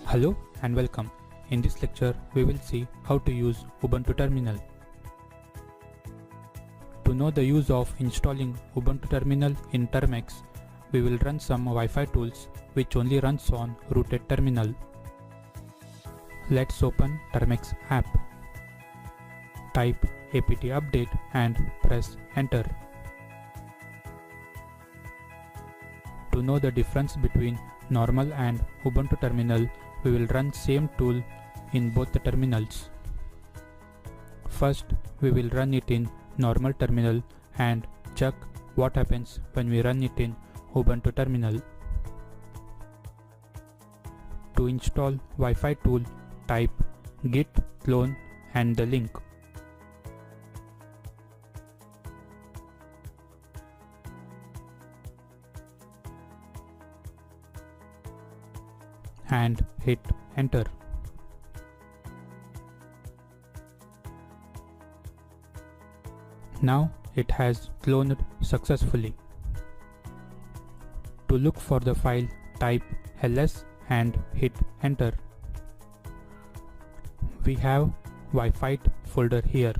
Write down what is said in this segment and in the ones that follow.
Hello and welcome. In this lecture, we will see how to use Ubuntu Terminal. To know the use of installing Ubuntu Terminal in termux, we will run some Wi-Fi tools which only runs on rooted terminal. Let's open termux app. Type apt update and press enter. To know the difference between normal and Ubuntu terminal, we will run same tool in both the terminals. First, we will run it in normal terminal and check what happens when we run it in Ubuntu terminal. To install Wi-Fi tool, type git clone and the link. And hit enter. Now it has cloned successfully. To look for the file, type ls and hit enter. We have Wi-Fi folder here.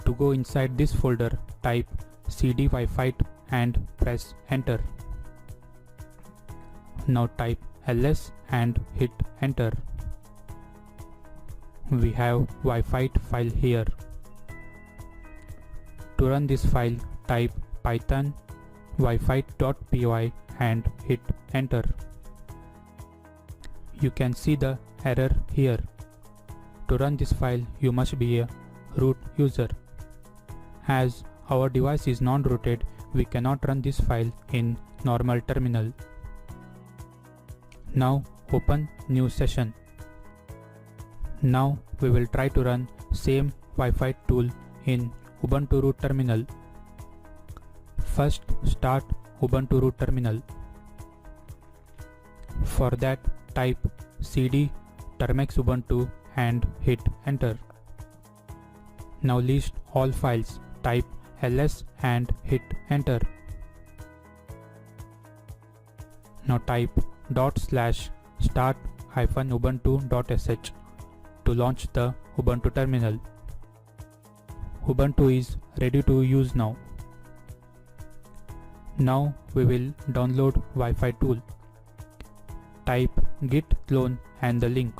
To go inside this folder, type cd Wi-Fi and press enter. Now type ls and hit enter. We have Wi-Fi file here. To run this file, type python wifi.py and hit enter. You can see the error here. To run this file, you must be a root user. As our device is non-rooted, we cannot run this file in normal terminal. Now open new session. Now we will try to run same Wi-Fi tool in Ubuntu root terminal. First, start Ubuntu root terminal. For that, type cd termux ubuntu and hit enter. Now list all files, type ls and hit enter. Now type /start-ubuntu.sh to launch the Ubuntu terminal. Ubuntu is ready to use now. Now we will download Wi-Fi tool. Type git clone and the link.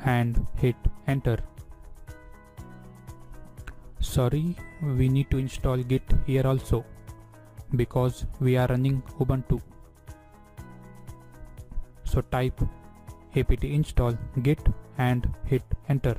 And hit enter. Sorry, we need to install git here also because we are running Ubuntu. So type apt install git and hit enter.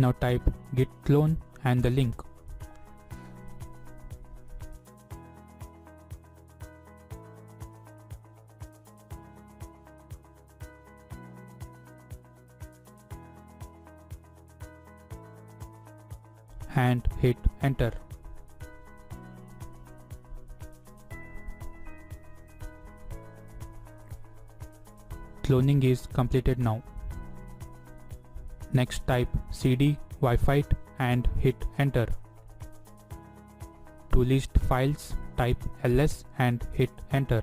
Now type git clone and the link. And hit enter. Cloning is completed now. Next type cd Wi-Fi and hit enter. To list files, type ls and hit enter.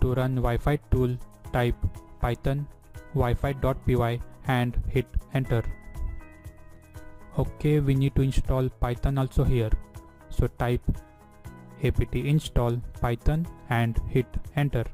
To run Wi-Fi tool, type python wifi.py and hit enter. Okay, we need to install Python also here. So type apt install python and hit enter.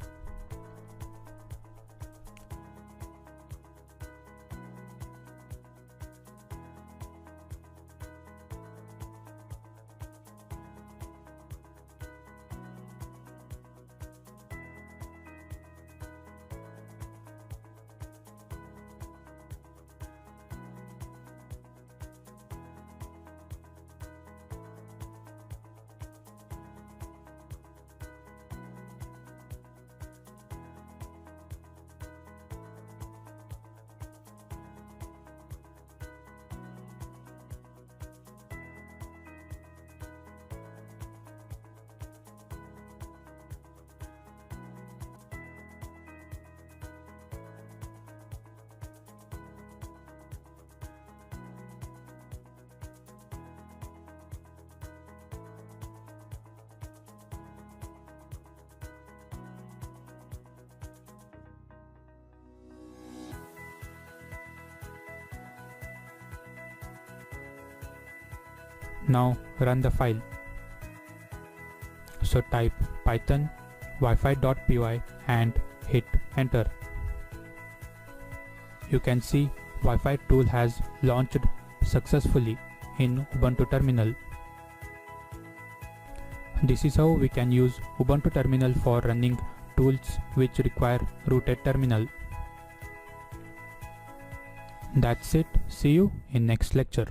Now run the file. So type python wifi.py and hit enter. You can see Wi-Fi tool has launched successfully in Ubuntu terminal. This is how we can use Ubuntu terminal for running tools which require rooted terminal. That's it. See you in next lecture.